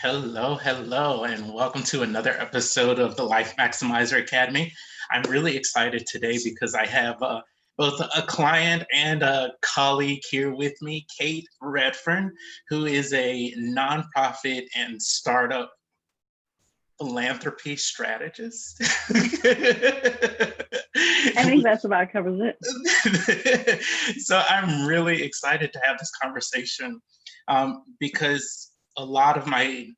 Hello, hello, and welcome to another episode of the Life Maximizer Academy. I'm really excited today because I have both a client and a colleague here with me, Cate Redfern, who is a nonprofit and startup philanthropy strategist. I think that's about covers it. So I'm really excited to have this conversation because a lot of my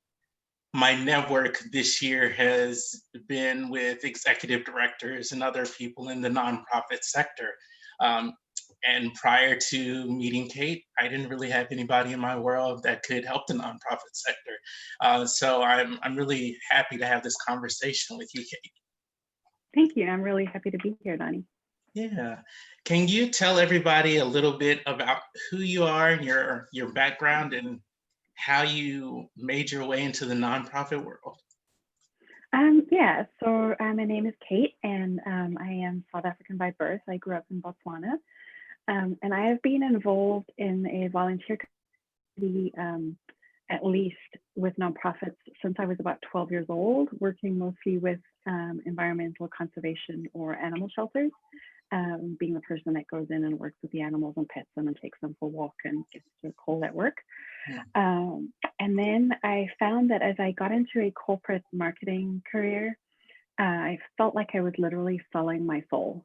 network this year has been with executive directors and other people in the nonprofit sector. And prior to meeting Cate, I didn't really have anybody in my world that could help the nonprofit sector. So I'm really happy to have this conversation with you, Cate. Thank you. I'm really happy to be here, Donnie. Yeah. Can you tell everybody a little bit about who you are and your background and how you made your way into the nonprofit world? Yeah, so my name is Cate, and I am South African by birth. I grew up in Botswana, and I have been involved in a volunteer community, at least with nonprofits, since I was about 12 years old, working mostly with environmental conservation or animal shelters. Being the person that goes in and works with the animals and pets them and takes them for a walk and gets their cold at work. Yeah. And then I found that as I got into a corporate marketing career, I felt like I was literally selling my soul.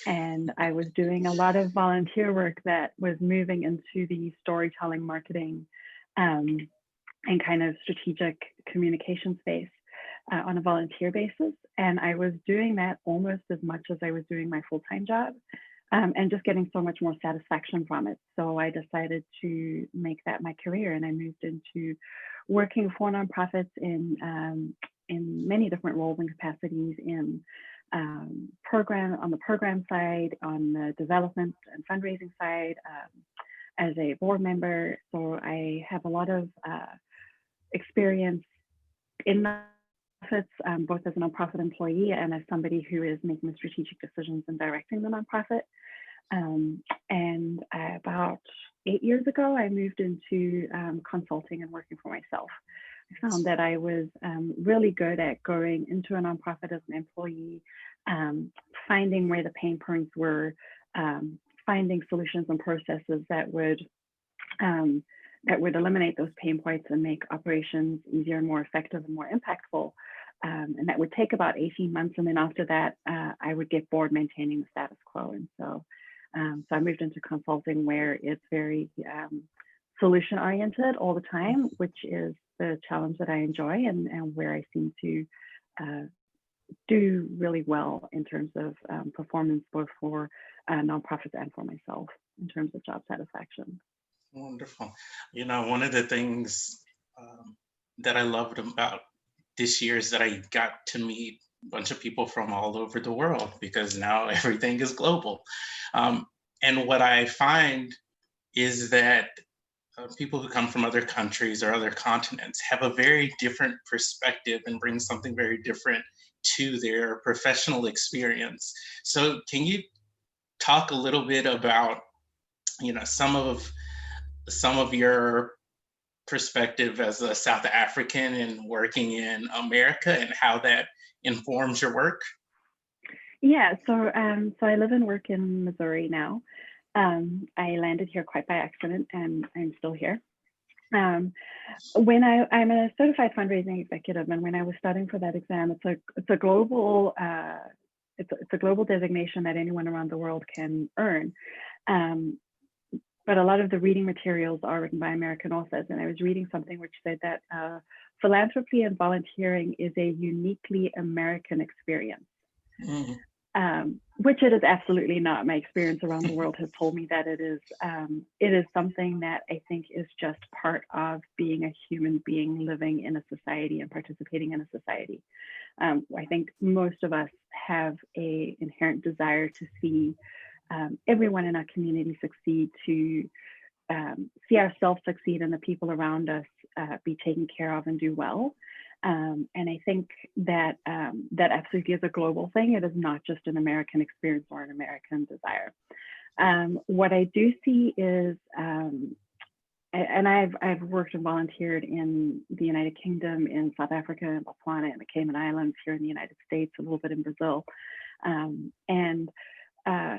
And I was doing a lot of volunteer work that was moving into the storytelling, marketing, and kind of strategic communication space. On a volunteer basis. And I was doing that almost as much as I was doing my full-time job, and just getting so much more satisfaction from it. So I decided to make that my career, and I moved into working for nonprofits in many different roles and capacities in on the program side, on the development and fundraising side, as a board member. So I have a lot of experience in both as a nonprofit employee and as somebody who is making strategic decisions and directing the nonprofit. And about 8 years ago, I moved into consulting and working for myself. I found that I was really good at going into a nonprofit as an employee, finding where the pain points were, finding solutions and processes that would eliminate those pain points and make operations easier and more effective and more impactful. And that would take about 18 months. And then after that, I would get bored maintaining the status quo. And so I moved into consulting, where it's very solution oriented all the time, which is the challenge that I enjoy and where I seem to do really well in terms of performance, both for nonprofits and for myself in terms of job satisfaction. Wonderful. You know, one of the things that I loved about this year is that I got to meet a bunch of people from all over the world, because now everything is global. And what I find is that people who come from other countries or other continents have a very different perspective and bring something very different to their professional experience. So can you talk a little bit about, you know, some of your perspective as a South African and working in America, and how that informs your work? Yeah, so I live and work in Missouri now. I landed here quite by accident, and I'm still here. I'm a certified fundraising executive, and when I was studying for that exam, it's a global designation that anyone around the world can earn. But a lot of the reading materials are written by American authors. And I was reading something which said that philanthropy and volunteering is a uniquely American experience, which it is absolutely not. My experience around the world has told me that it is something that I think is just part of being a human being living in a society and participating in a society. I think most of us have an inherent desire to see everyone in our community succeed, to see ourselves succeed and the people around us be taken care of and do well. And I think that that absolutely is a global thing. It is not just an American experience or an American desire. What I do see is and I've worked and volunteered in the United Kingdom, in South Africa, in Botswana, and the Cayman Islands, here in the United States, a little bit in Brazil, and uh,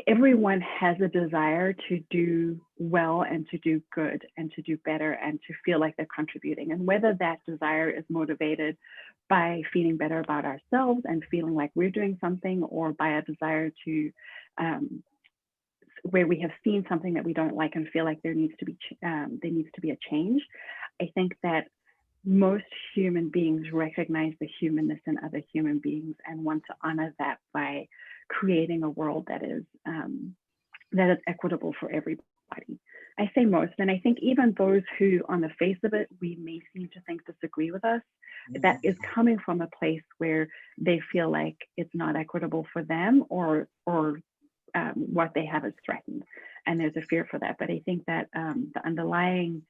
everyone has a desire to do well and to do good and to do better and to feel like they're contributing. And whether that desire is motivated by feeling better about ourselves and feeling like we're doing something, or by a desire to where we have seen something that we don't like and feel like there needs to be a change. I think that most human beings recognize the humanness in other human beings and want to honor that by creating a world that is equitable for everybody. I say most, and I think even those who, on the face of it, we may seem to think disagree with us, that is coming from a place where they feel like it's not equitable for them, or what they have is threatened, and there's a fear for that. But I think that the underlying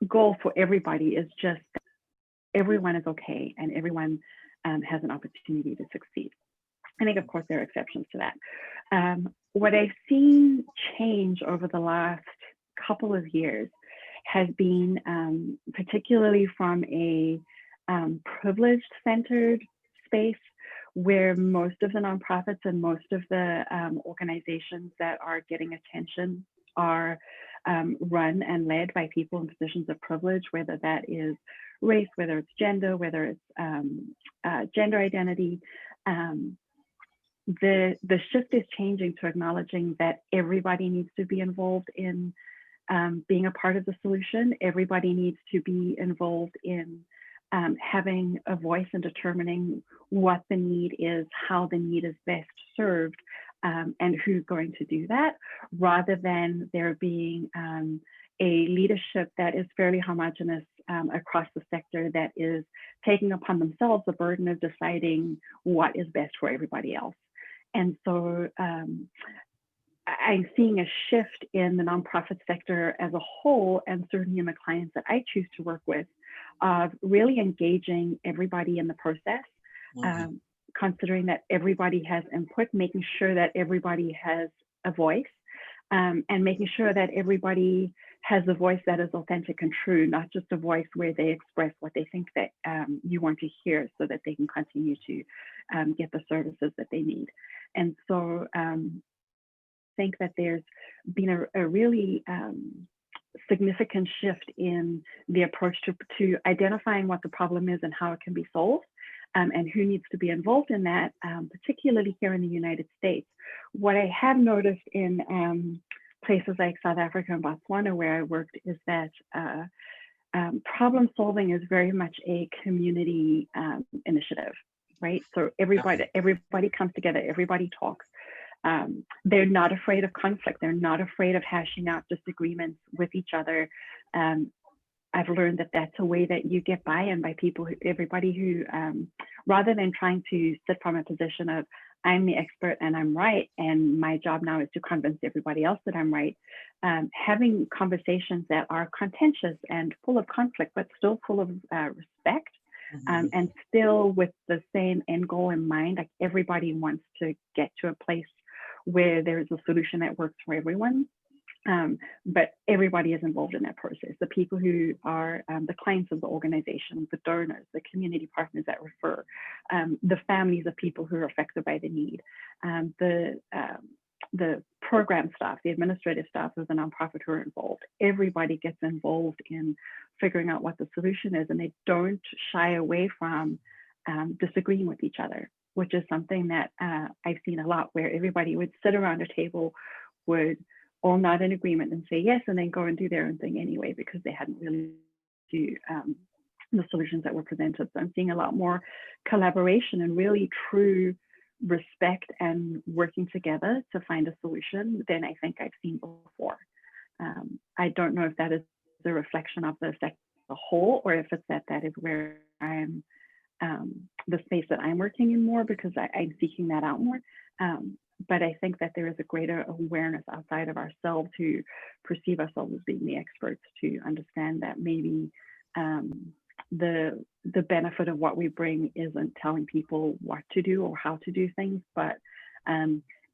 goal for everybody is just that everyone is okay and everyone has an opportunity to succeed. I think, of course, there are exceptions to that. What I've seen change over the last couple of years has been particularly from a privileged-centered space, where most of the nonprofits and most of the organizations that are getting attention are run and led by people in positions of privilege, whether that is race, whether it's gender, whether it's gender identity. The shift is changing to acknowledging that everybody needs to be involved in being a part of the solution. Everybody needs to be involved in having a voice and determining what the need is, how the need is best served, and who's going to do that, rather than there being a leadership that is fairly homogenous across the sector, that is taking upon themselves the burden of deciding what is best for everybody else. And so I'm seeing a shift in the nonprofit sector as a whole, and certainly in the clients that I choose to work with, of really engaging everybody in the process, considering that everybody has input, making sure that everybody has a voice, and making sure that everybody has a voice that is authentic and true, not just a voice where they express what they think that you want to hear, so that they can continue to get the services that they need. And so I think that there's been a really significant shift in the approach to identifying what the problem is and how it can be solved, and who needs to be involved in that, particularly here in the United States. What I have noticed in places like South Africa and Botswana, where I worked, is that problem solving is very much a community initiative, right? So everybody comes together, everybody talks. They're not afraid of conflict. They're not afraid of hashing out disagreements with each other. I've learned that that's a way that you get buy-in by people, everybody who, rather than trying to sit from a position of, I'm the expert and I'm right, and my job now is to convince everybody else that I'm right, having conversations that are contentious and full of conflict, but still full of respect, and still with the same end goal in mind. Like, everybody wants to get to a place where there is a solution that works for everyone. But everybody is involved in that process. The people who are the clients of the organization, the donors, the community partners that refer, the families of people who are affected by the need, the program staff, the administrative staff of the nonprofit who are involved. Everybody gets involved in figuring out what the solution is, and they don't shy away from disagreeing with each other, which is something that I've seen a lot, where everybody would sit around a table, would all nod in agreement and say yes, and then go and do their own thing anyway, because they hadn't really do the solutions that were presented. So I'm seeing a lot more collaboration and really true respect and working together to find a solution than I think I've seen before. I don't know if that is a reflection of the sector as a whole, or if it's that is where I'm the space that I'm working in more, because I'm seeking that out more. But I think that there is a greater awareness outside of ourselves who perceive ourselves as being the experts, to understand that maybe the benefit of what we bring isn't telling people what to do or how to do things, but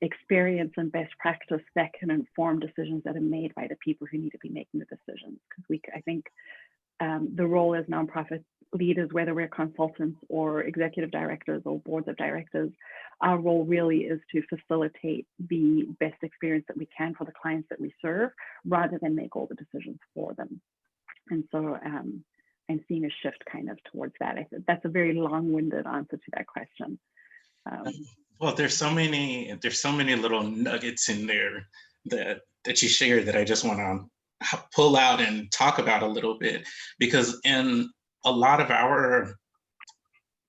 experience and best practice that can inform decisions that are made by the people who need to be making the decisions. Because I think the role as nonprofit leaders, whether we're consultants or executive directors or boards of directors, our role really is to facilitate the best experience that we can for the clients that we serve, rather than make all the decisions for them. And so I'm seeing a shift kind of towards that. I think that's a very long-winded answer to that question. Well, there's so many little nuggets in there that you share that I just want to pull out and talk about a little bit, because in a lot of our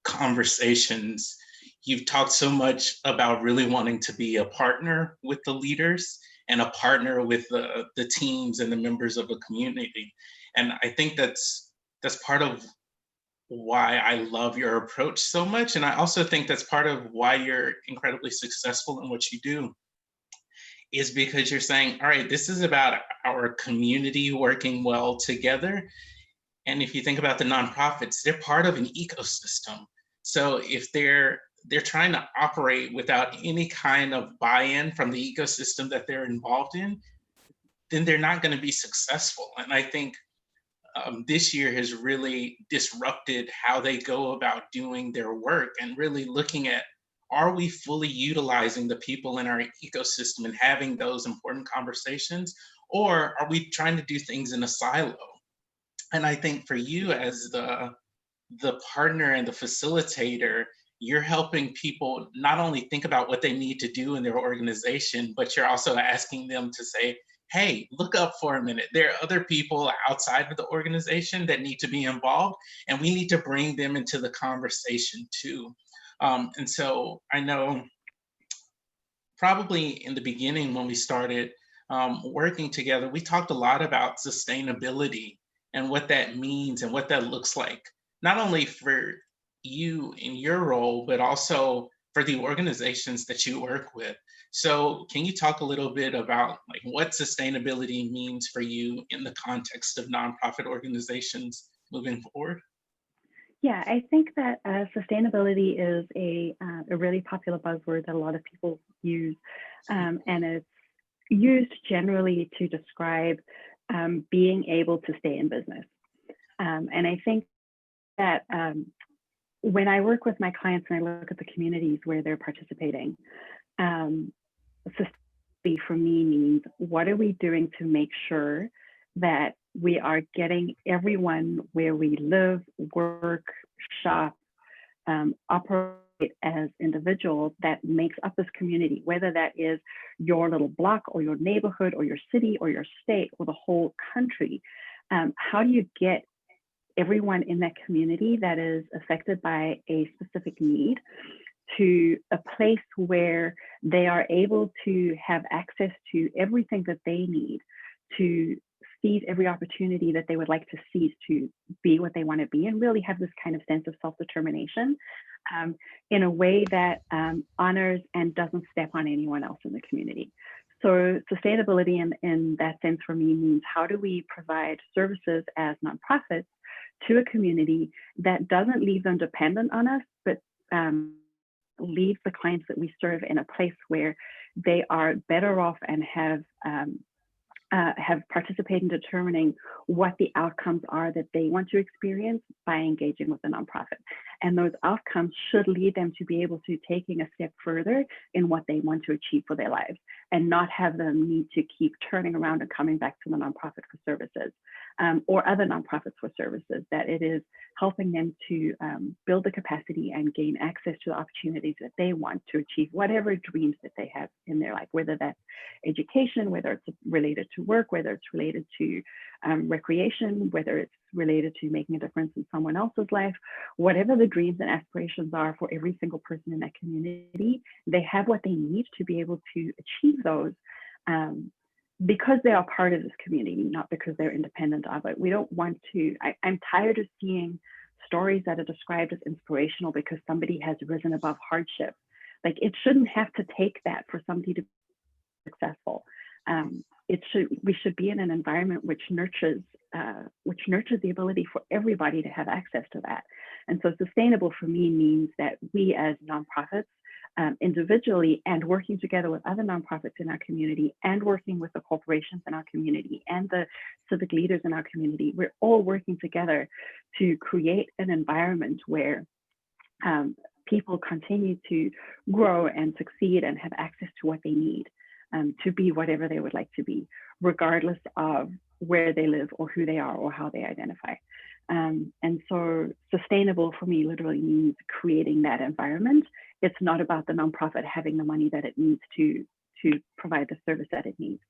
conversations, you've talked so much about really wanting to be a partner with the leaders and a partner with the teams and the members of a community. And I think that's part of why I love your approach so much. And I also think that's part of why you're incredibly successful in what you do, is because you're saying, all right, this is about our community working well together. And if you think about the nonprofits, they're part of an ecosystem. So if they're trying to operate without any kind of buy-in from the ecosystem that they're involved in, then they're not going to be successful. And I think this year has really disrupted how they go about doing their work, and really looking at, are we fully utilizing the people in our ecosystem and having those important conversations, or are we trying to do things in a silo? And I think for you, as the partner and the facilitator, you're helping people not only think about what they need to do in their organization, but you're also asking them to say, hey, look up for a minute. There are other people outside of the organization that need to be involved, and we need to bring them into the conversation too. And so I know probably in the beginning when we started working together, we talked a lot about sustainability and what that means and what that looks like, not only for you in your role, but also for the organizations that you work with. So can you talk a little bit about like what sustainability means for you in the context of nonprofit organizations moving forward? Yeah, I think that sustainability is a really popular buzzword that a lot of people use, and it's used generally to describe being able to stay in business. And I think that when I work with my clients and I look at the communities where they're participating, sustainability for me means, what are we doing to make sure that we are getting everyone where we live, work, shop, operate as individuals that makes up this community, whether that is your little block or your neighborhood or your city or your state or the whole country. How do you get everyone in that community that is affected by a specific need to a place where they are able to have access to everything that they need to seize every opportunity that they would like to seize to be what they want to be, and really have this kind of sense of self-determination in a way that honors and doesn't step on anyone else in the community. So sustainability in that sense for me means, how do we provide services as nonprofits to a community that doesn't leave them dependent on us, but leaves the clients that we serve in a place where they are better off and have participated in determining what the outcomes are that they want to experience by engaging with the nonprofit. And those outcomes should lead them to be able to taking a step further in what they want to achieve for their lives, and not have them need to keep turning around and coming back to the nonprofit for services, or other nonprofits for services, that it is helping them to build the capacity and gain access to the opportunities that they want to achieve whatever dreams that they have in their life, whether that's education, whether it's related to work, whether it's related to recreation, whether it's related to making a difference in someone else's life. Whatever the dreams and aspirations are for every single person in that community, they have what they need to be able to achieve those, because they are part of this community, not because they're independent of it. We don't want to, I'm tired of seeing stories that are described as inspirational because somebody has risen above hardship. Like, it shouldn't have to take that for somebody to be successful. We should be in an environment which nurtures the ability for everybody to have access to that. And so sustainable for me means that we as nonprofits individually and working together with other nonprofits in our community and working with the corporations in our community and the civic leaders in our community. We're all working together to create an environment where people continue to grow and succeed and have access to what they need to be whatever they would like to be, regardless of where they live or who they are or how they identify. And so sustainable for me literally means creating that environment. It's not about the nonprofit having the money that it needs to provide the service that it needs.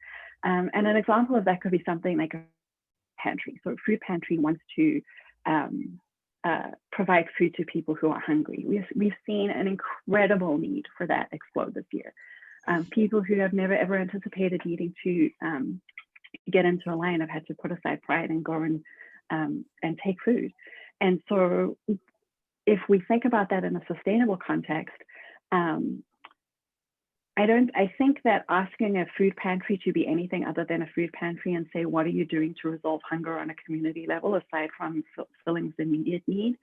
And an example of that could be something like a pantry. So a food pantry wants to provide food to people who are hungry. We've seen an incredible need for that explode this year. People who have never ever anticipated needing to get into a line have had to put aside pride and go and take food. And so if we think about that in a sustainable context, I think that asking a food pantry to be anything other than a food pantry and say, what are you doing to resolve hunger on a community level, aside from filling the immediate need,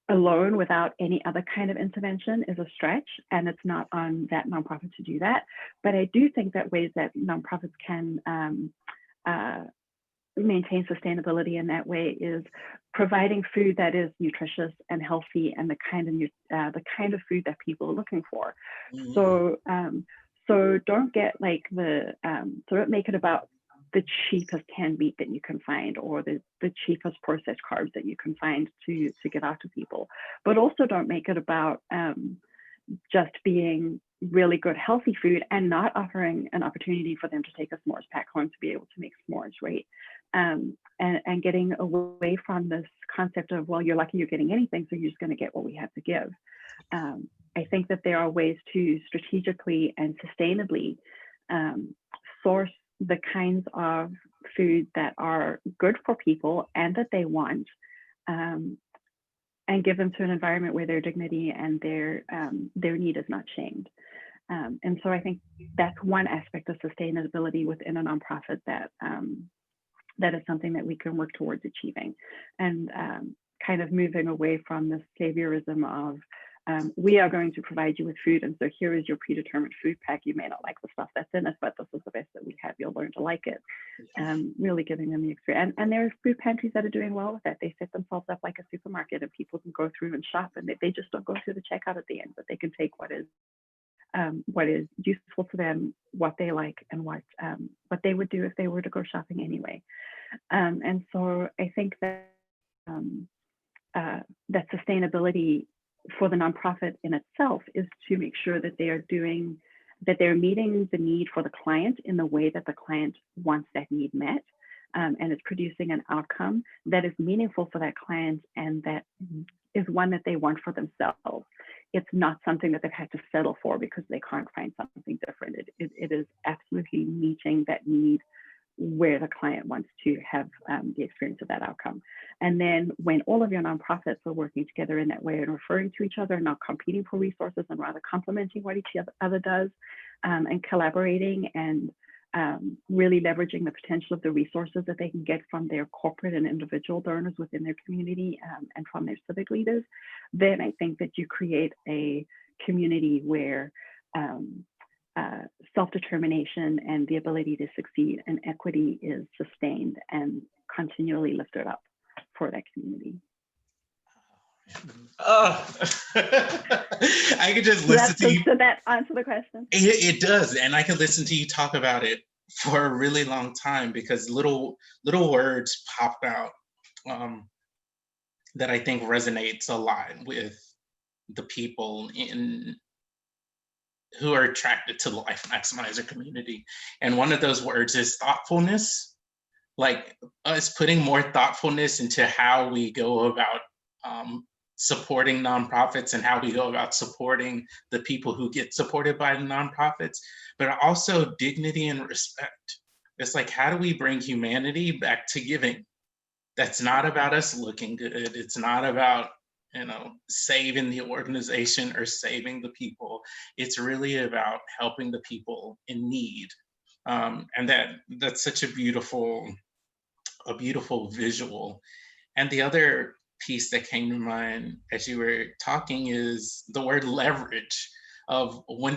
alone without any other kind of intervention is a stretch, and it's not on that nonprofit to do that. But I do think that ways that nonprofits can maintain sustainability in that way is providing food that is nutritious and healthy and the kind of food that people are looking for. Mm-hmm. So don't get like so don't make it about the cheapest canned meat that you can find or the cheapest processed carbs that you can find to give out to people. But also don't make it about just being really good healthy food and not offering an opportunity for them to take a s'mores pack home to be able to make s'mores, right? And getting away from this concept of, well, you're lucky you're getting anything, so you're just going to get what we have to give. I think that there are ways to strategically and sustainably source the kinds of food that are good for people and that they want, and give them to an environment where their dignity and their need is not shamed. And so I think that's one aspect of sustainability within a nonprofit that is something that we can work towards achieving, and kind of moving away from the saviorism of we are going to provide you with food, and so here is your predetermined food pack. You may not like the stuff that's in it, but this is the best that we have. You'll learn to like it. Really giving them the experience. And there are food pantries that are doing well with that. They set themselves up like a supermarket, and people can go through and shop, and they just don't go through the checkout at the end, but they can take what is useful to them, what they like, and what they would do if they were to go shopping anyway. And so I think that that sustainability for the nonprofit in itself is to make sure that they're meeting the need for the client in the way that the client wants that need met, and it's producing an outcome that is meaningful for that client and that is one that they want for themselves. It's not something that they've had to settle for because they can't find something different. It is absolutely meeting that need where the client wants to have the experience of that outcome. And then when all of your nonprofits are working together in that way and referring to each other, not competing for resources and rather complementing what each other does, and collaborating and really leveraging the potential of the resources that they can get from their corporate and individual donors within their community, and from their civic leaders, then I think that you create a community where self-determination and the ability to succeed and equity is sustained and continually lifted up for that community. Oh, I could just listen to you. Did that answer the question? It does, and I can listen to you talk about it for a really long time because little words popped out that I think resonates a lot with the people who are attracted to the Life Maximizer community. And one of those words is thoughtfulness, like us putting more thoughtfulness into how we go about supporting nonprofits and how we go about supporting the people who get supported by the nonprofits, but also dignity and respect. It's like, how do we bring humanity back to giving? That's not about us looking good. It's not about, saving the organization or saving the people. It's really about helping the people in need. And that's such a beautiful visual. And the other piece that came to mind as you were talking is the word leverage of when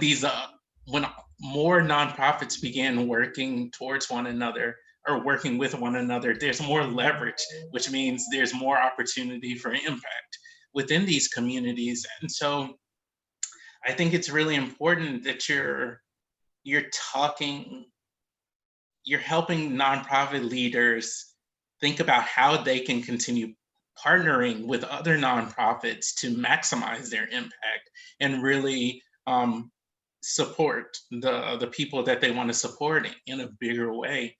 more nonprofits begin working towards one another or working with one another, there's more leverage, which means there's more opportunity for impact within these communities. And so I think it's really important that you're talking, you're helping nonprofit leaders think about how they can continue partnering with other nonprofits to maximize their impact and really support the people that they want to support in a bigger way.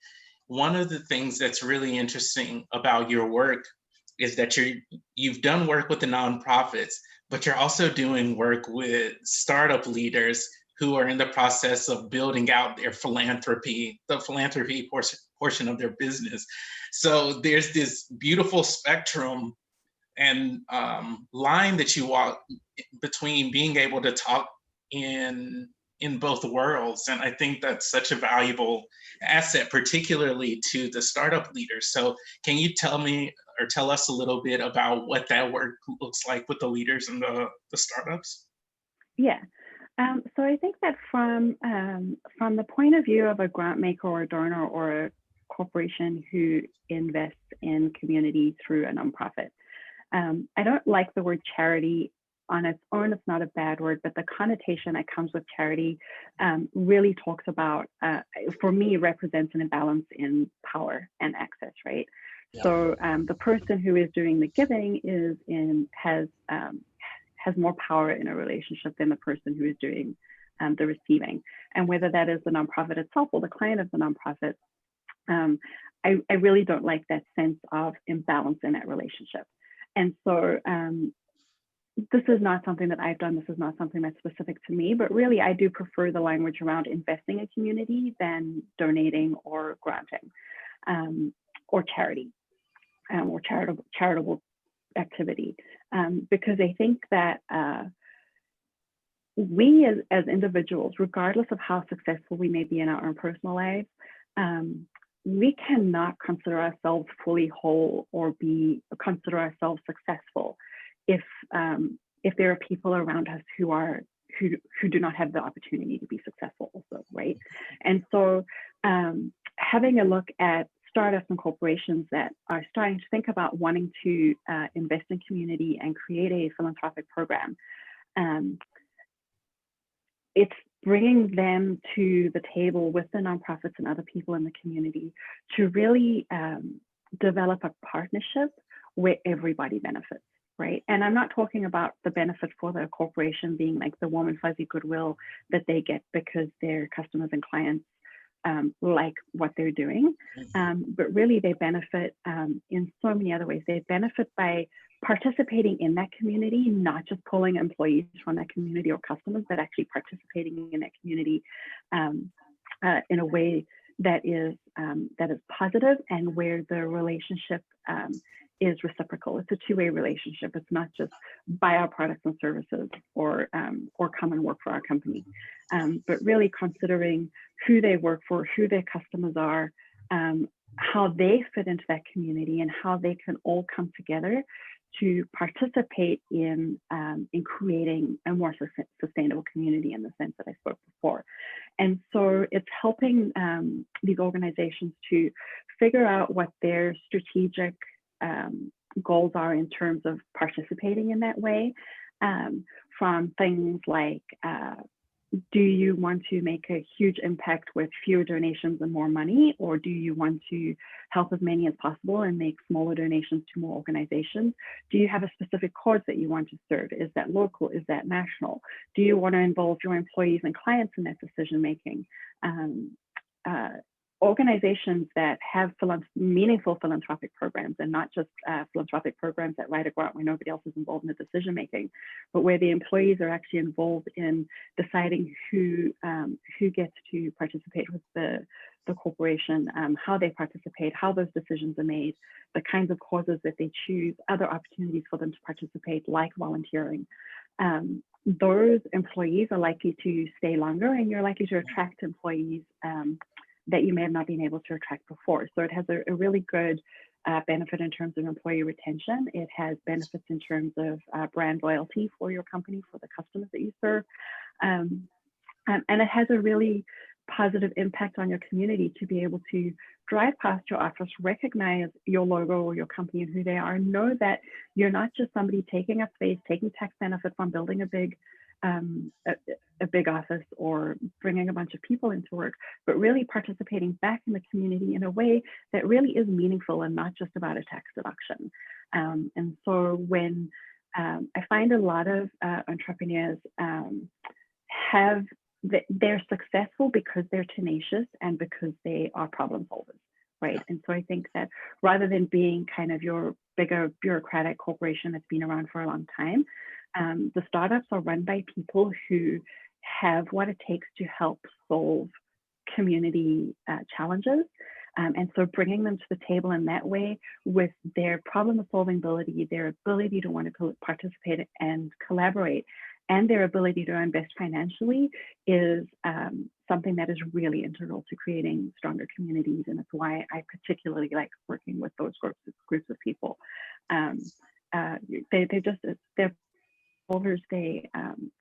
One of the things that's really interesting about your work is that you've done work with the nonprofits, but you're also doing work with startup leaders who are in the process of building out their philanthropy, the philanthropy portion of their business. So there's this beautiful spectrum and line that you walk between being able to talk in in both worlds. And I think that's such a valuable asset, particularly to the startup leaders. So can you tell me or tell us a little bit about what that work looks like with the leaders and the startups? Yeah. So I think that from the point of view of a grant maker or a donor or a corporation who invests in community through a nonprofit, I don't like the word charity on its own. It's not a bad word, but the connotation that comes with charity really talks about, for me, represents an imbalance in power and access, right? Yeah. So the person who is doing the giving has more power in a relationship than the person who is doing the receiving. And whether that is the nonprofit itself or the client of the nonprofit, I really don't like that sense of imbalance in that relationship. And so this is not something that I've done. This is not something that's specific to me, but really I do prefer the language around investing in community than donating or granting or charity or charitable activity. Because I think that we as individuals, regardless of how successful we may be in our own personal lives, we cannot consider ourselves fully whole or consider ourselves successful if there are people around us who do not have the opportunity to be successful also, right? And so having a look at startups and corporations that are starting to think about wanting to invest in community and create a philanthropic program, it's bringing them to the table with the nonprofits and other people in the community to really develop a partnership where everybody benefits, right? And I'm not talking about the benefit for the corporation being like the warm and fuzzy goodwill that they get because their customers and clients like what they're doing, but really they benefit in so many other ways. They benefit by participating in that community, not just pulling employees from that community or customers, but actually participating in that community in a way that is positive and where the relationship is reciprocal. It's a two-way relationship. It's not just buy our products and services or come and work for our company, but really considering who they work for, who their customers are, how they fit into that community, and how they can all come together to participate in creating a more sustainable community in the sense that I spoke before. And so it's helping these organizations to figure out what their strategic goals are in terms of participating in that way, from things like, do you want to make a huge impact with fewer donations and more money, or do you want to help as many as possible and make smaller donations to more organizations? Do you have a specific cause that you want to serve? Is that local? Is that national? Do you want to involve your employees and clients in that decision making? Organizations that have meaningful philanthropic programs, and not just philanthropic programs that write a grant where nobody else is involved in the decision making, but where the employees are actually involved in deciding who gets to participate with the corporation, how they participate, how those decisions are made, the kinds of causes that they choose, other opportunities for them to participate, like volunteering. Those employees are likely to stay longer, and you're likely to attract employees that you may have not been able to attract before. So it has a really good benefit in terms of employee retention. It has benefits in terms of brand loyalty for your company, for the customers that you serve. And it has a really positive impact on your community to be able to drive past your office, recognize your logo or your company and who they are, and know that you're not just somebody taking up space, taking tax benefit from building a big office or bringing a bunch of people into work, but really participating back in the community in a way that really is meaningful and not just about a tax deduction. And so when I find a lot of entrepreneurs they're successful because they're tenacious and because they are problem solvers, right? And so I think that rather than being kind of your bigger bureaucratic corporation that's been around for a long time, the startups are run by people who have what it takes to help solve community challenges. And so bringing them to the table in that way with their problem solving ability, their ability to want to participate and collaborate, and their ability to invest financially is something that is really integral to creating stronger communities. And it's why I particularly like working with those groups of people. They're solvers, they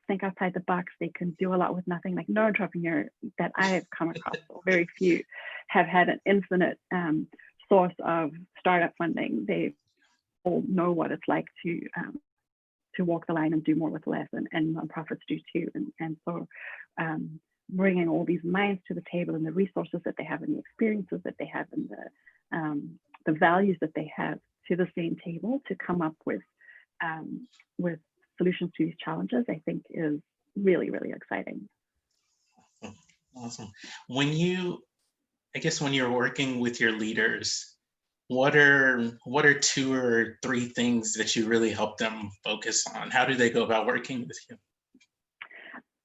think outside the box, they can do a lot with nothing. Like no entrepreneur that I have come across, or very few, have had an infinite source of startup funding. They all know what it's like to walk the line and do more with less, and nonprofits do too. And so bringing all these minds to the table and the resources that they have and the experiences that they have and the values that they have to the same table to come up with solutions to these challenges, I think is really, really exciting. Awesome. When you're working with your leaders, what are 2 or 3 things that you really help them focus on? How do they go about working with you?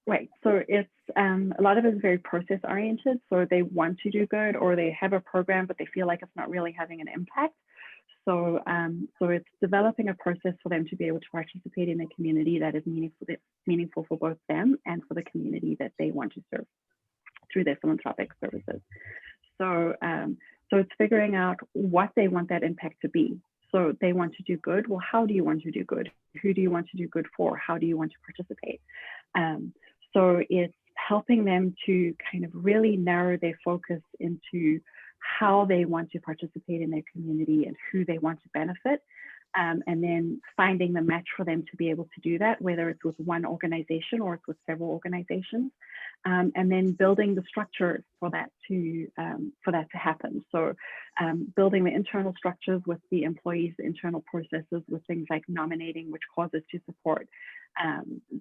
Right. So it's a lot of it is very process oriented. So they want to do good, or they have a program, but they feel like it's not really having an impact. So it's developing a process for them to be able to participate in a community that is meaningful for both them and for the community that they want to serve through their philanthropic services. So it's figuring out what they want that impact to be. So they want to do good. Well, how do you want to do good? Who do you want to do good for? How do you want to participate? So it's helping them to kind of really narrow their focus into how they want to participate in their community and who they want to benefit. And then finding the match for them to be able to do that, whether it's with one organization or it's with several organizations, and then building the structure for that to happen. So building the internal structures with the employees, the internal processes with things like nominating which causes to support,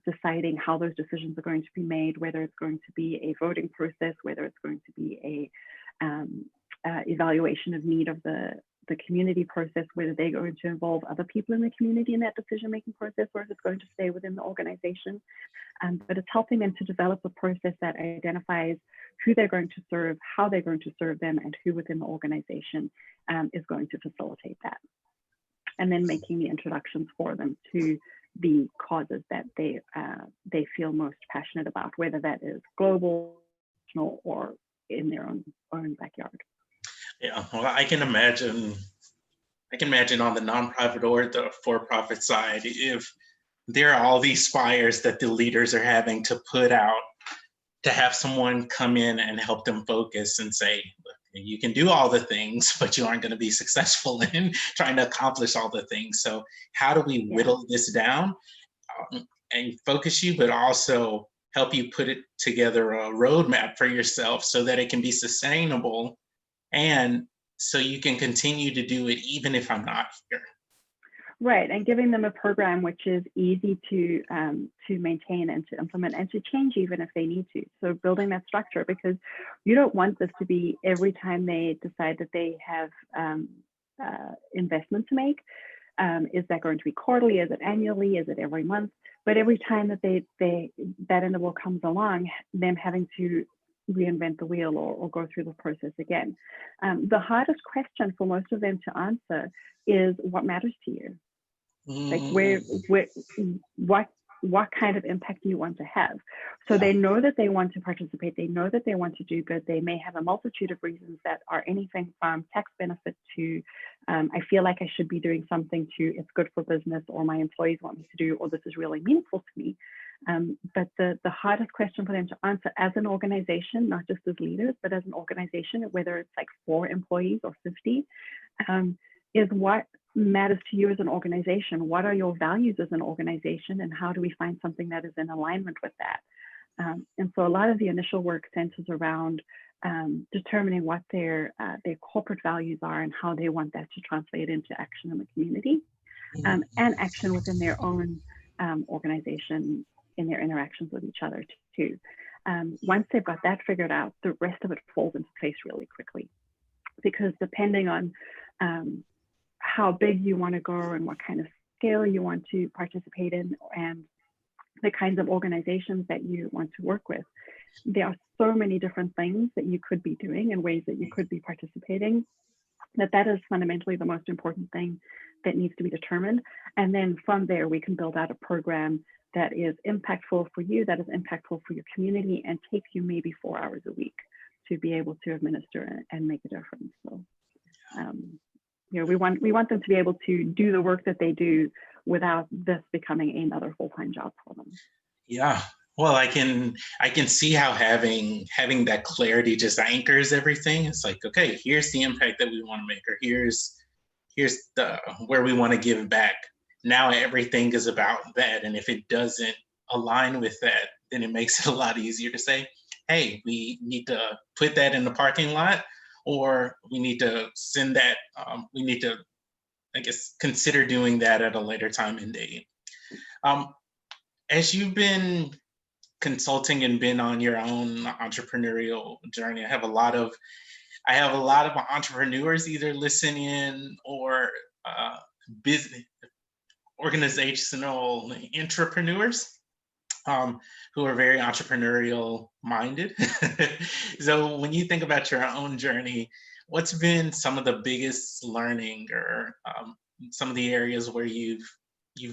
deciding how those decisions are going to be made, whether it's going to be a voting process, whether it's going to be a evaluation of need of the community process, whether they're going to involve other people in the community in that decision-making process, or if it's going to stay within the organization. But it's helping them to develop a process that identifies who they're going to serve, how they're going to serve them, and who within the organization is going to facilitate that. And then making the introductions for them to the causes that they feel most passionate about, whether that is global, national, or in their own backyard. Yeah, well, I can imagine on the nonprofit or the for-profit side, if there are all these fires that the leaders are having to put out, to have someone come in and help them focus and say, look, you can do all the things, but you aren't going to be successful in trying to accomplish all the things. So how do we whittle this down and focus you, but also help you put it together a roadmap for yourself so that it can be sustainable, and so you can continue to do it even if I'm not here. Right, and giving them a program which is easy to maintain and to implement and to change even if they need to. So building that structure, because you don't want this to be every time they decide that they have investment to make. Is that going to be quarterly? Is it annually? Is it every month? But every time that that interval comes along, them having to reinvent the wheel or go through the process again. The hardest question for most of them to answer is what matters to you? Like what kind of impact do you want to have? So they know that they want to participate. They know that they want to do good. They may have a multitude of reasons that are anything from tax benefit to I feel like I should be doing something to, it's good for business, or my employees want me to do, or this is really meaningful to me. But the hardest question for them to answer as an organization, not just as leaders, but as an organization, whether it's like 4 employees or 50, is what matters to you as an organization? What are your values as an organization? And how do we find something that is in alignment with that? And so a lot of the initial work centers around determining what their corporate values are and how they want that to translate into action in the community, and action within their own organization in their interactions with each other too. Once they've got that figured out, the rest of it falls into place really quickly, because depending on how big you want to go and what kind of scale you want to participate in, and the kinds of organizations that you want to work with, there are so many different things that you could be doing and ways that you could be participating, that is fundamentally the most important thing that needs to be determined. And then from there, we can build out a program that is impactful for you, that is impactful for your community, and takes you maybe 4 hours a week to be able to administer and make a difference. So, we want them to be able to do the work that they do without this becoming another full-time job for them. Yeah. Well, I can see how having that clarity just anchors everything. It's like, okay, here's the impact that we want to make, or here's the where we want to give back. Now everything is about that. And if it doesn't align with that, then it makes it a lot easier to say, hey, we need to put that in the parking lot, or we need to send that, we need to, I guess, consider doing that at a later time and date. As you've been consulting and been on your own entrepreneurial journey, I have a lot of entrepreneurs either listen in or business organizational entrepreneurs who are very entrepreneurial minded. So when you think about your own journey, what's been some of the biggest learning, or some of the areas where you've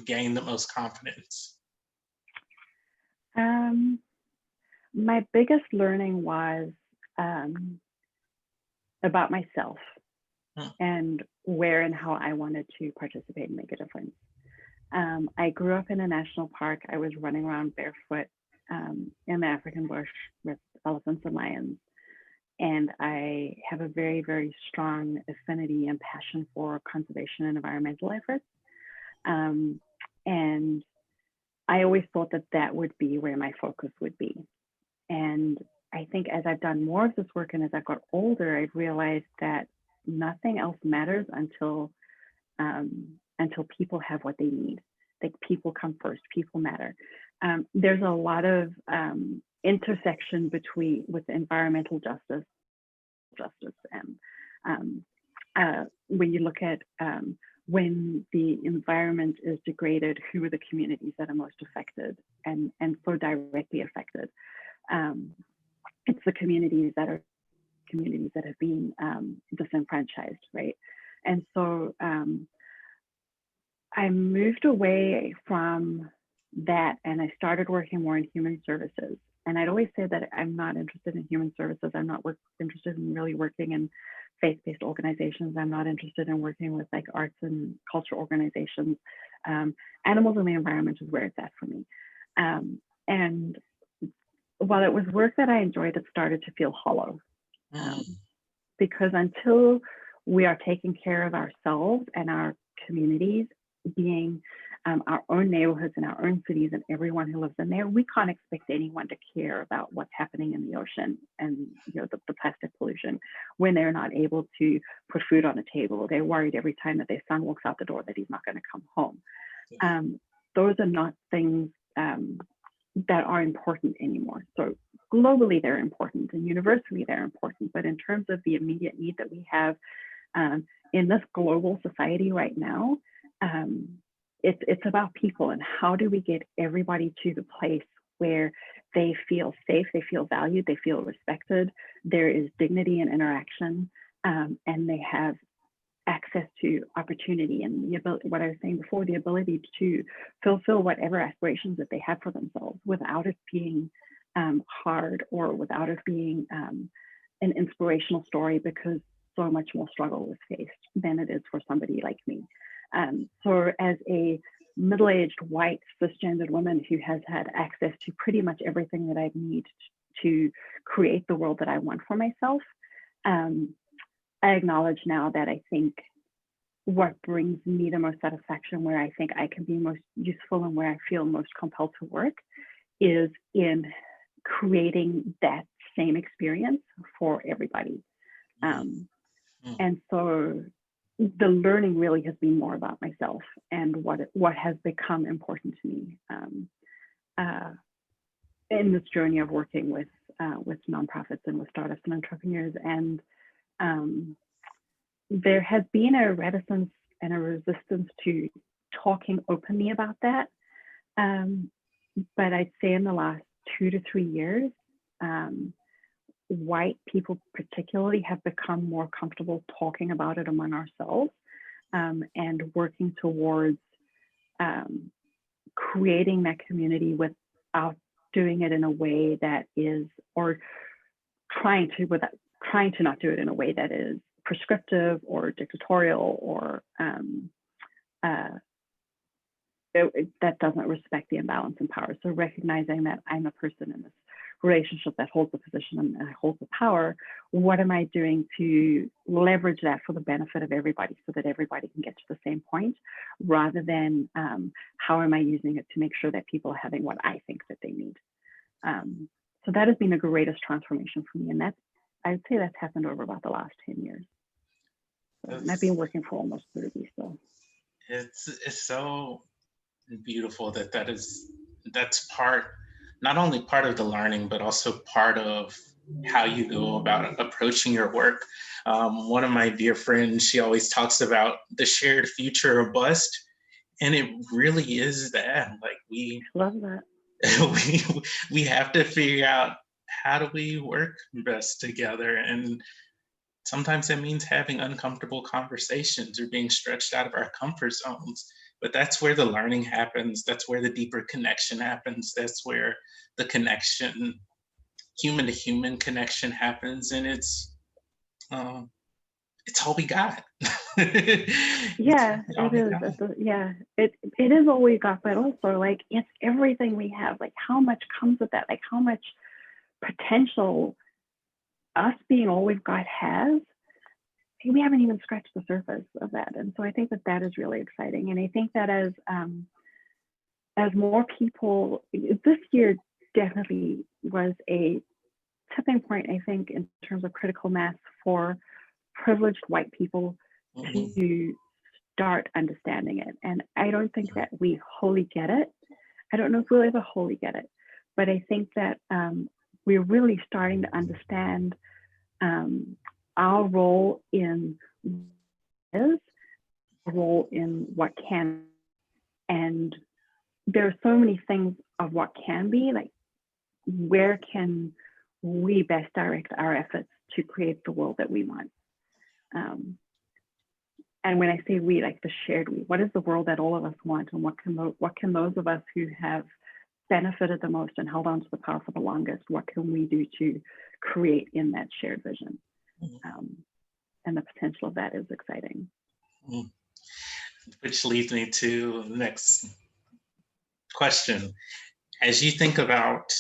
gained the most confidence? My biggest learning was about myself and where and how I wanted to participate and make a difference. I grew up in a national park. I was running around barefoot in the African bush with elephants and lions. And I have a very, very strong affinity and passion for conservation and environmental efforts. And I always thought that that would be where my focus would be. And I think as I've done more of this work and as I've got older, I've realized that nothing else matters until people have what they need. Like, people come first, people matter. There's a lot of intersection with environmental justice, and when you look at when the environment is degraded, who are the communities that are most affected and so directly affected? It's the communities that have been disenfranchised, right? And so I moved away from that and I started working more in human services. And I'd always say that I'm not interested in human services. I'm not interested in really working in faith-based organizations. I'm not interested in working with like arts and culture organizations. Animals and the environment is where it's at for me. And while it was work that I enjoyed, it started to feel hollow. Because until we are taking care of ourselves and our communities, being our own neighborhoods and our own cities and everyone who lives in there, we can't expect anyone to care about what's happening in the ocean and the plastic pollution when they're not able to put food on the table. They're worried every time that their son walks out the door that he's not going to come home. Those are not things that are important anymore. So globally, they're important, and universally, they're important. But in terms of the immediate need that we have in this global society right now, it's about people, and how do we get everybody to the place where they feel safe, they feel valued, they feel respected, there is dignity in interaction, and they have access to opportunity and the ability, what I was saying before, the ability to fulfill whatever aspirations that they have for themselves without it being hard, or without it being an inspirational story, because so much more struggle is faced than it is for somebody like me. So as a middle-aged white cisgendered woman who has had access to pretty much everything that I need to create the world that I want for myself, I acknowledge now that I think what brings me the most satisfaction, where I think I can be most useful and where I feel most compelled to work, is in creating that same experience for everybody. And so the learning really has been more about myself and what has become important to me in this journey of working with nonprofits and with startups and entrepreneurs. And there has been a reticence and a resistance to talking openly about that. But I'd say in the last 2 to 3 years, white people particularly have become more comfortable talking about it among ourselves, and working towards creating that community without doing it in a way that is, or trying to not do it in a way that is prescriptive or dictatorial, or that doesn't respect the imbalance in power. So recognizing that I'm a person in this relationship that holds the position and holds the power, what am I doing to leverage that for the benefit of everybody so that everybody can get to the same point, rather than how am I using it to make sure that people are having what I think that they need. So that has been the greatest transformation for me. And I'd say that's happened over about the last 10 years. So, and I've been working for almost 30, so. It's so beautiful that's not only part of the learning, but also part of how you go about approaching your work. One of my dear friends, she always talks about the shared future or bust, and it really is that. Like we love that. we have to figure out, how do we work best together, and sometimes that means having uncomfortable conversations or being stretched out of our comfort zones. But that's where the learning happens. That's where the deeper connection happens. That's where the connection, human to human connection, happens. And it's all we got. Yeah, it is. Yeah, it is all we got, but also like it's everything we have. Like how much comes with that? Like how much potential us being all we've got has. We haven't even scratched the surface of that. And so I think that is really exciting. And I think that as more people, this year definitely was a tipping point, I think, in terms of critical mass for privileged white people to start understanding it. And I don't think that we wholly get it. I don't know if we'll ever wholly get it, but I think that we're really starting to understand our role in what can, and there are so many things of what can be, like where can we best direct our efforts to create the world that we want. And when I say we, like the shared we, what is the world that all of us want, and what can those of us who have benefited the most and held on to the power for the longest, what can we do to create in that shared vision? And the potential of that is exciting. Which leads me to the next question. As you think about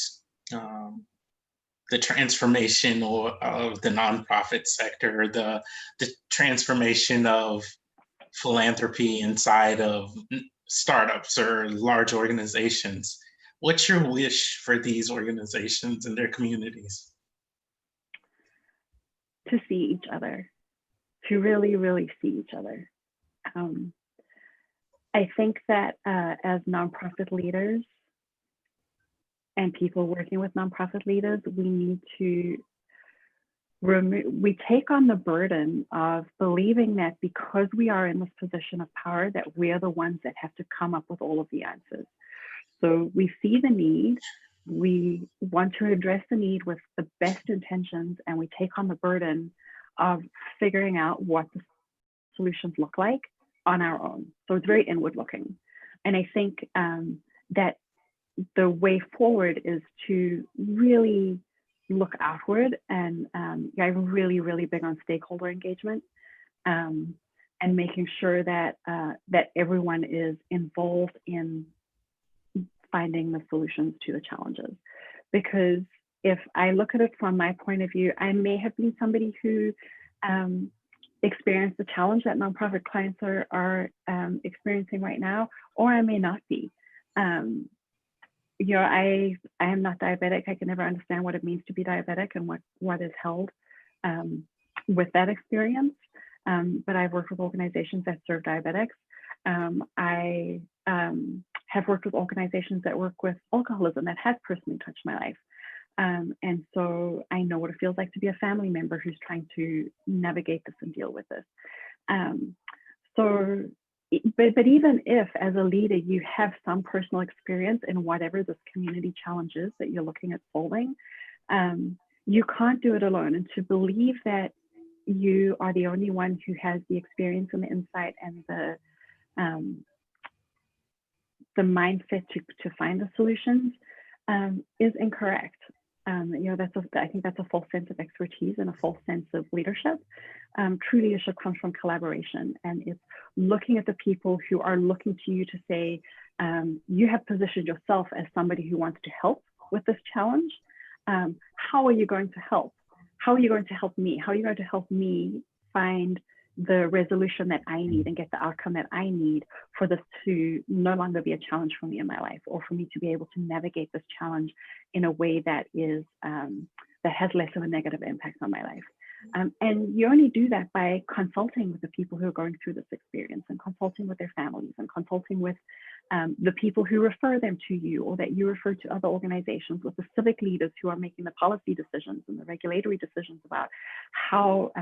the transformation of the nonprofit sector, the transformation of philanthropy inside of startups or large organizations, what's your wish for these organizations and their communities? To see each other, to really, really see each other. I think that as nonprofit leaders and people working with nonprofit leaders, we need to we take on the burden of believing that because we are in this position of power, that we are the ones that have to come up with all of the answers. So we see the need, we want to address the need with the best intentions, and we take on the burden of figuring out what the solutions look like on our own. So it's very inward looking. And I think that the way forward is to really look outward, and yeah, I'm really, really big on stakeholder engagement, and making sure that that everyone is involved in finding the solutions to the challenges. Because if I look at it from my point of view, I may have been somebody who experienced the challenge that nonprofit clients are experiencing right now, or I may not be. You know, I am not diabetic. I can never understand what it means to be diabetic and what is held with that experience. But I've worked with organizations that serve diabetics. I have worked with organizations that work with alcoholism that has personally touched my life. And so I know what it feels like to be a family member who's trying to navigate this and deal with this. But even if as a leader, you have some personal experience in whatever this community challenge is that you're looking at solving, you can't do it alone. And to believe that you are the only one who has the experience and the insight and the mindset to find the solutions is incorrect. You know, I think that's a false sense of expertise and a false sense of leadership. True leadership comes from collaboration, and it's looking at the people who are looking to you to say, you have positioned yourself as somebody who wants to help with this challenge. How are you going to help? How are you going to help me? How are you going to help me find the resolution that I need and get the outcome that I need for this to no longer be a challenge for me in my life, or for me to be able to navigate this challenge in a way that is that has less of a negative impact on my life. And you only do that by consulting with the people who are going through this experience, and consulting with their families, and consulting with the people who refer them to you, or that you refer to other organizations, with the civic leaders who are making the policy decisions and the regulatory decisions about how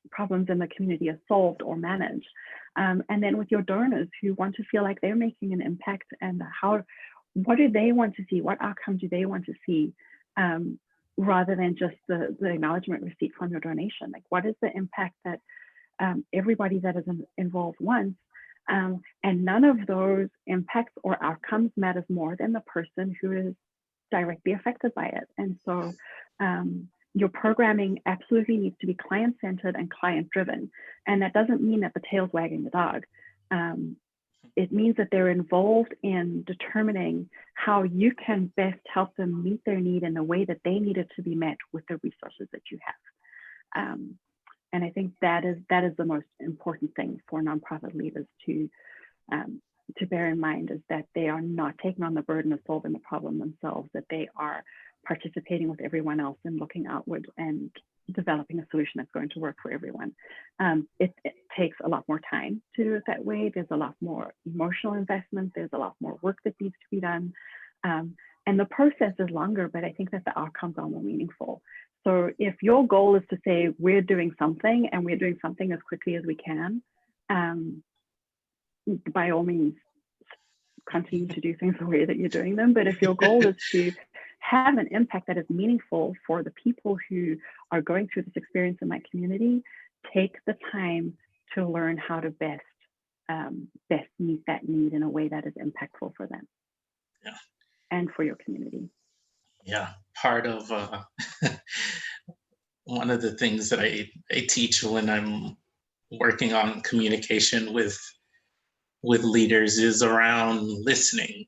problems in the community are solved or managed. And then with your donors who want to feel like they're making an impact, and what do they want to see? What outcome do they want to see? Rather than just the acknowledgement receipt from your donation. Like, what is the impact that everybody that is involved wants? And none of those impacts or outcomes matters more than the person who is directly affected by it. And so your programming absolutely needs to be client-centered and client-driven. And that doesn't mean that the tail's wagging the dog. It means that they're involved in determining how you can best help them meet their need in the way that they need it to be met with the resources that you have. And I think that is the most important thing for nonprofit leaders to bear in mind, is that they are not taking on the burden of solving the problem themselves, that they are participating with everyone else and looking outward and developing a solution that's going to work for everyone. It takes a lot more time to do it that way. There's a lot more emotional investment. There's a lot more work that needs to be done. And the process is longer, but I think that the outcomes are more meaningful. So if your goal is to say, we're doing something, and we're doing something as quickly as we can, by all means, continue to do things the way that you're doing them. But if your goal is to have an impact that is meaningful for the people who are going through this experience in my community, take the time to learn how to best meet that need in a way that is impactful for them. Yeah. And for your community. Yeah, part of one of the things that I teach when I'm working on communication with leaders is around listening.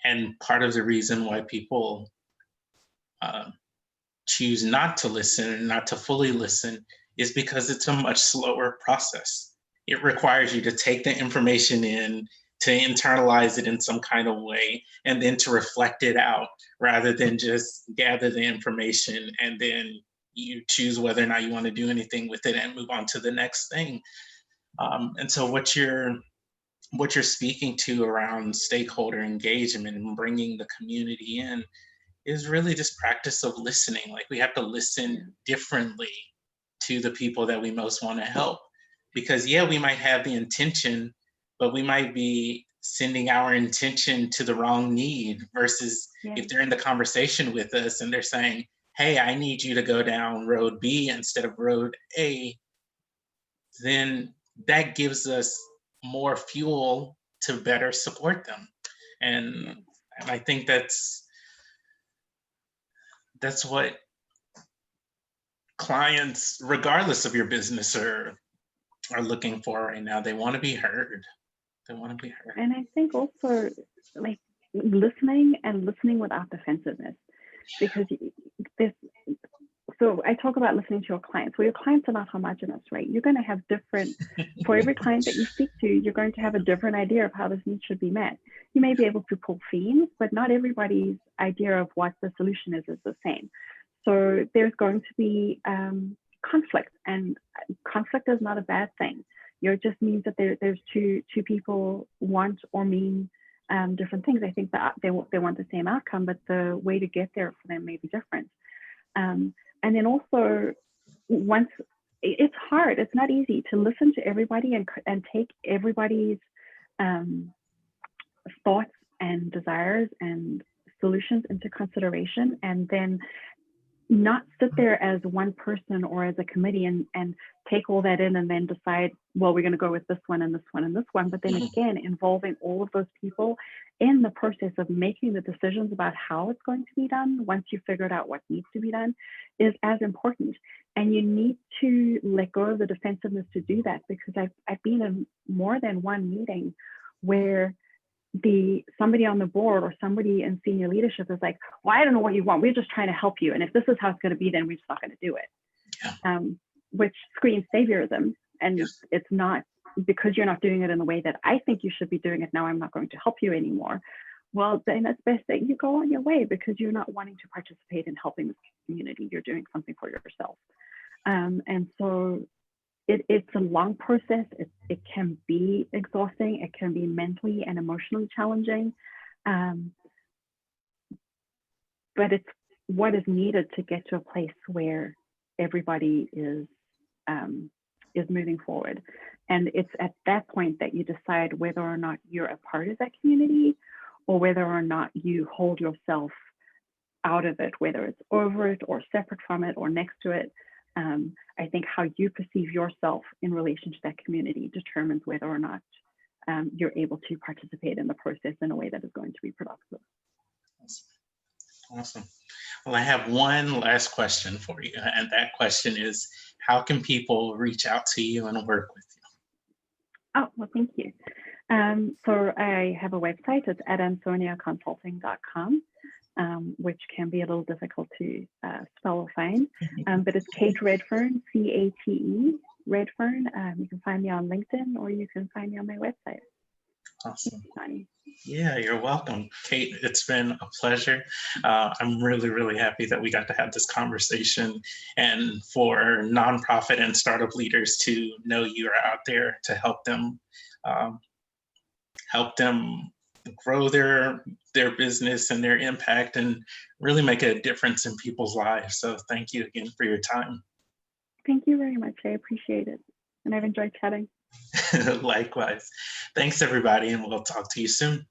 And part of the reason why people choose not to listen and not to fully listen is because it's a much slower process. It requires you to take the information in, to internalize it in some kind of way, and then to reflect it out, rather than just gather the information and then you choose whether or not you want to do anything with it and move on to the next thing. And so what you're speaking to around stakeholder engagement and bringing the community in is really this practice of listening. Like, we have to listen differently to the people that we most want to help. Because yeah, we might have the intention, but we might be sending our intention to the wrong need, versus if they're in the conversation with us and they're saying, hey, I need you to go down road B instead of road A, then that gives us more fuel to better support them. And I think that's that's what clients, regardless of your business, are looking for right now. They want to be heard. They want to be heard. And I think also like listening and listening without defensiveness, because this. So I talk about listening to your clients. Well, your clients are not homogenous, right? You're going to have different, for every client that you speak to, you're going to have a different idea of how this need should be met. You may be able to pull themes, but not everybody's idea of what the solution is the same. So there's going to be conflict, and conflict is not a bad thing. It just means that there's two people want or mean different things. I think that they want the same outcome, but the way to get there for them may be different. And then also, once it's hard, it's not easy to listen to everybody and take everybody's thoughts and desires and solutions into consideration, and then not sit there as one person or as a committee and take all that in and then decide, well, we're going to go with this one and this one and this one. But then again, involving all of those people in the process of making the decisions about how it's going to be done, once you've figured out what needs to be done, is as important. And you need to let go of the defensiveness to do that, because I've been in more than one meeting where somebody on the board or somebody in senior leadership is like, well, I don't know what you want. We're just trying to help you. And if this is how it's going to be, then we're just not going to do it. Yeah. Which screams saviorism. And it's not, because you're not doing it in the way that I think you should be doing it. Now I'm not going to help you anymore. Well, then it's best that you go on your way, because you're not wanting to participate in helping the community. You're doing something for yourself. And so it's a long process. It can be exhausting. It can be mentally and emotionally challenging. But it's what is needed to get to a place where everybody is moving forward. And it's at that point that you decide whether or not you're a part of that community, or whether or not you hold yourself out of it, whether it's over it or separate from it or next to it. I think how you perceive yourself in relation to that community determines whether or not you're able to participate in the process in a way that is going to be productive. Awesome. Well, I have one last question for you. And that question is, how can people reach out to you and work with you? Oh, well, thank you. So I have a website. It's at AnsoniaConsulting.com. Which can be a little difficult to spell or find, but it's Cate Redfern, C-A-T-E, Redfern. You can find me on LinkedIn, or you can find me on my website. Awesome. Yeah, you're welcome, Cate. It's been a pleasure. I'm really, really happy that we got to have this conversation, and for nonprofit and startup leaders to know you're out there to help them grow their business and their impact, and really make a difference in people's lives. So thank you again for your time. Thank you very much. I appreciate it. And I've enjoyed chatting. Likewise. Thanks, everybody, and we'll talk to you soon.